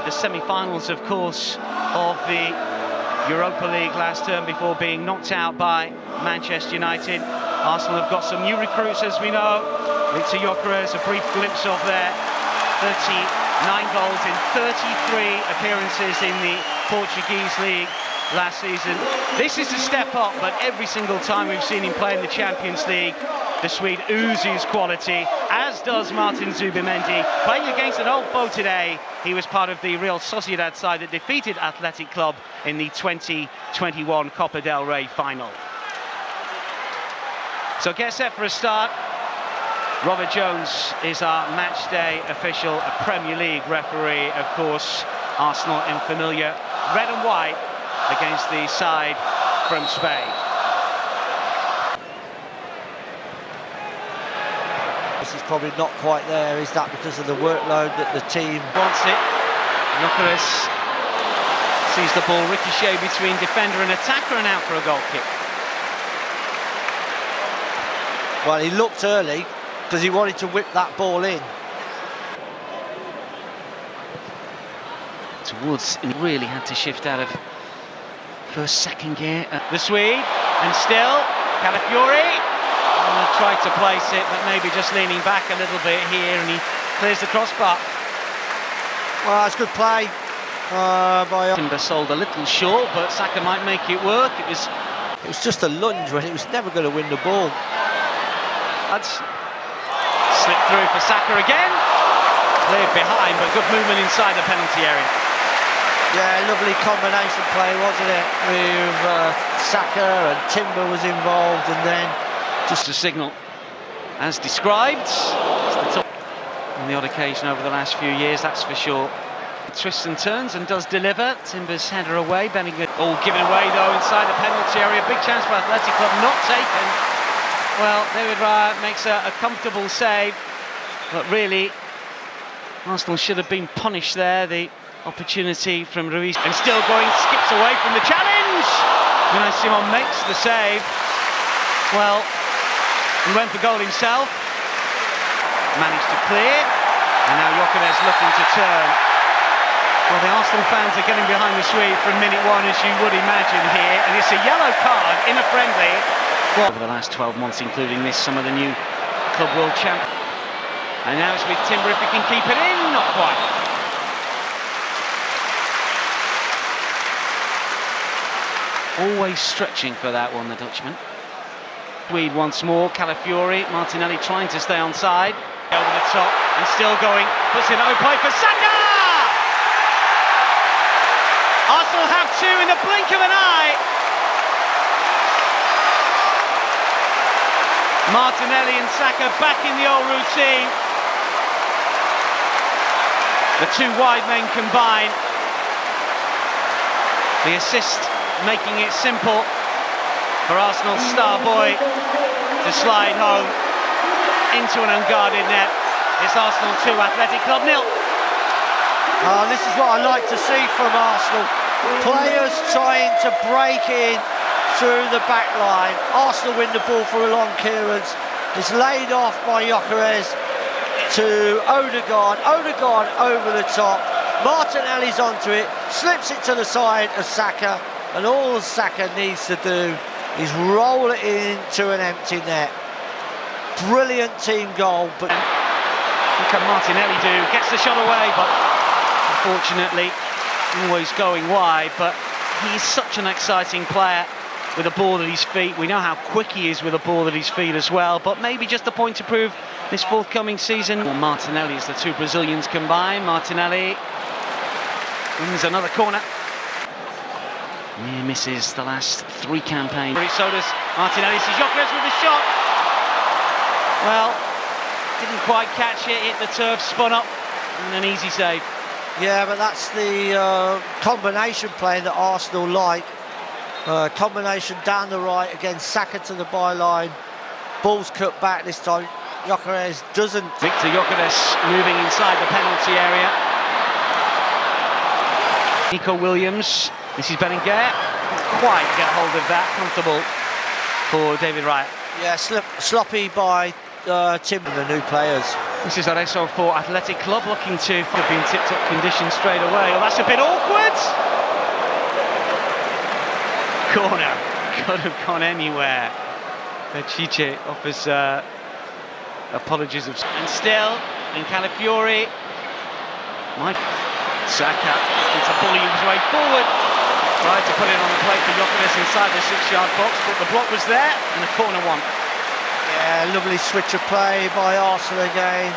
the semi-finals, of course, of the Europa League last term before being knocked out by Manchester United. Arsenal have got some new recruits, as we know. Victor Gyökeres, a brief glimpse of their 39 goals in 33 appearances in the Portuguese league last season. This is a step up, but every single time we've seen him play in the Champions League, the Swede oozes quality, as does Martin Zubimendi. Playing against an old foe today, he was part of the Real Sociedad side that defeated Athletic Club in the 2021 Copa del Rey final. So get set for a start. Robert Jones is our match day official, a Premier League referee, of course. Arsenal in familiar red and white against the side from Spain. This is probably not quite there. Is that because of the workload that the team wants it? Gyökeres sees the ball ricochet between defender and attacker and out for a goal kick. Well, he looked early because he wanted to whip that ball in. Towards, and he really had to shift out of second gear. The Swede, and still Calafiori tried to place it, but maybe just leaning back a little bit here, and he clears the crossbar. Well, that's good play by Timber sold a little short, but Saka might make it work. It was just a lunge when he was never going to win the ball. Slipped through for Saka again. Cleared behind, but good movement inside the penalty area. Yeah, lovely combination play, wasn't it? With Saka and Timber was involved, and then just a signal, as described. It's the top on the odd occasion over the last few years, that's for sure. Twists and turns and does deliver. Timber's header away. Bellingham all given away though inside the penalty area. Big chance for Athletic Club, not taken. Well, David Raya makes a comfortable save, but really Arsenal should have been punished there. The opportunity from Ruiz, and still going, skips away from the challenge. Unai Simon makes the save. Well, he went for goal himself, managed to clear, and now Gyökeres looking to turn. Well, the Arsenal fans are getting behind the Swede from minute one, as you would imagine here, and it's a yellow card in a friendly. Over the last 12 months, including this, some of the new Club World Champ. And now it's with Timber, if he can keep it in, not quite. Always stretching for that one, the Dutchman. Swede once more, Calafiori, Martinelli trying to stay on side. Over the top, and still going, puts in open play for Saka! Arsenal have two in the blink of an eye. Martinelli and Saka back in the old routine. The two wide men combine. The assist making it simple for Arsenal's star boy to slide home into an unguarded net. It's Arsenal 2, Athletic Club 0. This is what I like to see from Arsenal. Players trying to break in through the back line. Arsenal win the ball for a long clearance. It's laid off by Gyökeres to Odegaard. Odegaard over the top. Martinelli's onto it, slips it to the side of Saka, and all Saka needs to do is roll it into an empty net. Brilliant team goal, but what can Martinelli do? Gets the shot away, but unfortunately always going wide. But he's such an exciting player with a ball at his feet. We know how quick he is with a ball at his feet as well, but maybe just a point to prove this forthcoming season. Well, Martinelli, as the two Brazilians combine. Martinelli wins another corner. Near misses the last three campaigns. So does Martinelli. Sees Gyökeres with the shot. Well, didn't quite catch it, hit the turf, spun up, and an easy save. Yeah, but that's the combination play that Arsenal like. Combination down the right, again Saka to the byline. Ball's cut back this time. Gyökeres doesn't. Victor Gyökeres moving inside the penalty area. Nico Williams. This is Bellingham. Didn't quite get hold of that. Comfortable for David Raya. Yeah, sloppy by Tim and the new players. This is Arezzo for Athletic Club, looking to be in tip-top condition straight away. Well, that's a bit awkward. Corner, could have gone anywhere. Chiche offers apologies and still in Calafiori. Mike Saka into bully his way forward. Tried to put it on the plate for Gyökeres inside the 6-yard box, but the block was there and a corner one. Yeah, lovely switch of play by Arsenal again.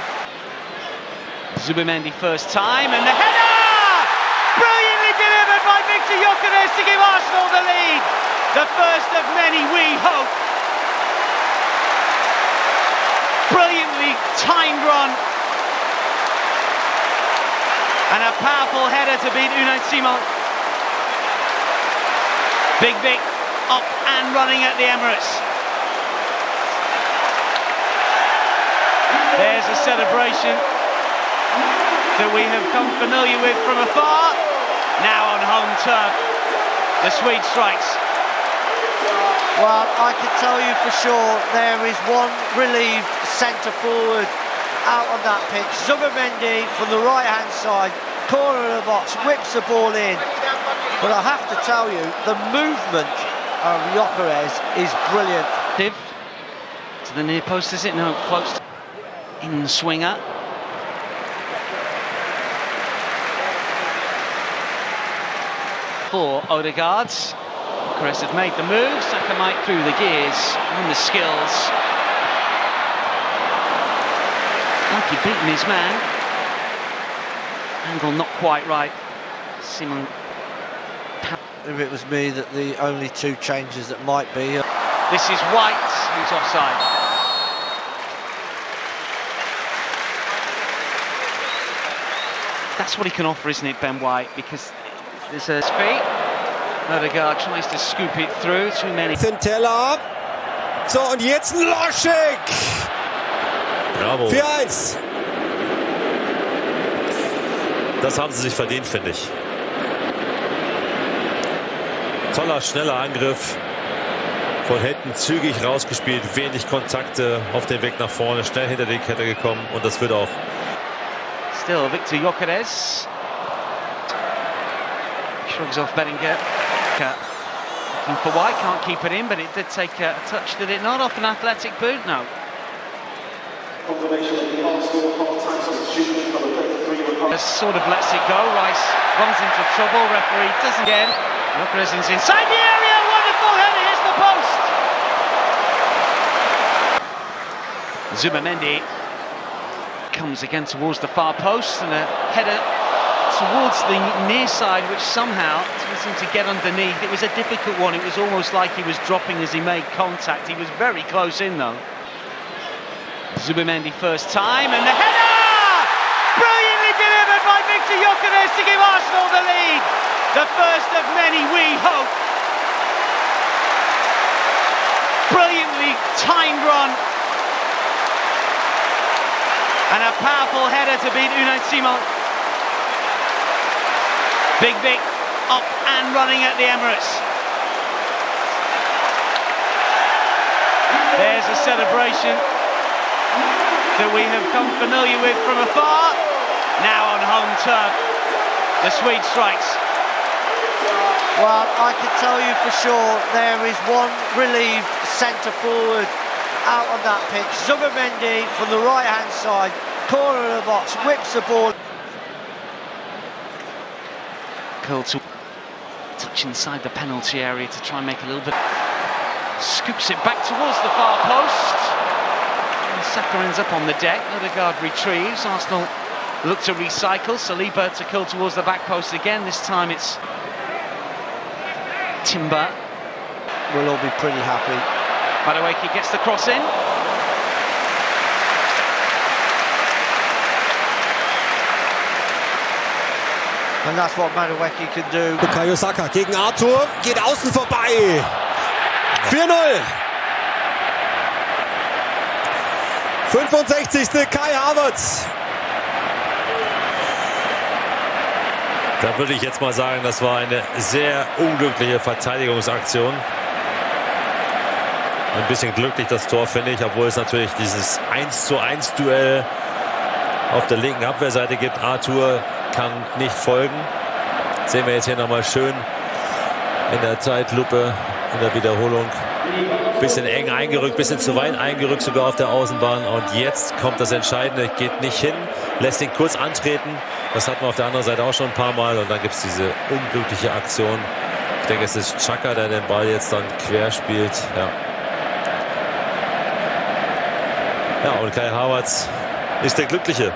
Zubimendi first time, and the header! Brilliantly delivered by Victor Gyökeres to give Arsenal the lead. The first of many, we hope. Brilliantly timed run. And a powerful header to beat Unai Simon. Big Vic up and running at the Emirates. There's a celebration that we have come familiar with from afar. Now on home turf, the Swede strikes. Well, I can tell you for sure there is one relieved centre forward out on that pitch. Zubimendi from the right hand side, corner of the box, whips the ball in. But I have to tell you, the movement of Gyökeres is brilliant. To the near post, is it? No, floats in the swinger. For Odegaard. Gyökeres had made the move. Saka might through the gears on the skills. Like he'd beaten his man. Angle not quite right. Simon. If it was me, that the only two changes that might be. This is White, who's offside. That's what he can offer, isn't it, Ben White? Because there's his feet. Odegaard tries to scoop it through. Too many. Teller. So, und jetzt Loschek. Bravo. 4-1. Das haben sie sich verdient, finde ich. Toller, schneller Angriff. Von hinten zügig rausgespielt, wenig Kontakte auf dem Weg nach vorne, schnell hinter die Kette gekommen und das wird auch. Still Victor Gyökeres. Shrugs off Bellinger. Looking for White, can't keep it in, but it did take a touch, did it not? Off an Athletic boot? No. Sort of lets it go. Rice runs into trouble. Referee doesn't get it. Gyökeres is inside the area. Wonderful header, hits the post. Zubimendi comes again towards the far post, and a header towards the near side, which somehow doesn't seem to get underneath. It was a difficult one. It was almost like he was dropping as he made contact. He was very close in though. Zubimendi first time, and the header! Brilliantly delivered by Victor Gyökeres to give Arsenal the lead. The first of many, we hope. Brilliantly timed run. And a powerful header to beat Unai Simon. Big Vic up and running at the Emirates. There's a celebration that we have come familiar with from afar. Now on home turf, the Swede strikes. Well, I can tell you for sure there is one relieved centre forward out on that pitch. Zubimendi from the right hand side, corner of the box, whips the ball. Curl to touch inside the penalty area to try and make a little bit. Scoops it back towards the far post. And Saka ends up on the deck. Odegaard retrieves. Arsenal look to recycle. Saliba to curl towards the back post again. This time it's Timber. We'll all be pretty happy. Madueke gets the cross in. And that's what Madueke can do. Bukayo Saka gegen Arthur, geht außen vorbei. 4-0. 65. Kai Havertz. Da würde ich jetzt mal sagen, das war eine sehr unglückliche Verteidigungsaktion. Ein bisschen glücklich das Tor, finde ich, obwohl es natürlich dieses 1:1 Duell auf der linken Abwehrseite gibt. Arthur kann nicht folgen. Sehen wir jetzt hier nochmal schön in der Zeitlupe, in der Wiederholung. Bisschen eng eingerückt, bisschen zu weit eingerückt sogar auf der Außenbahn. Und jetzt kommt das Entscheidende, geht nicht hin, lässt ihn kurz antreten. Das hatten wir auf der anderen Seite auch schon ein paar Mal. Und dann gibt es diese unglückliche Aktion. Ich denke, es ist Xhaka, der den Ball jetzt dann quer spielt. Ja, und Kai Havertz ist der Glückliche.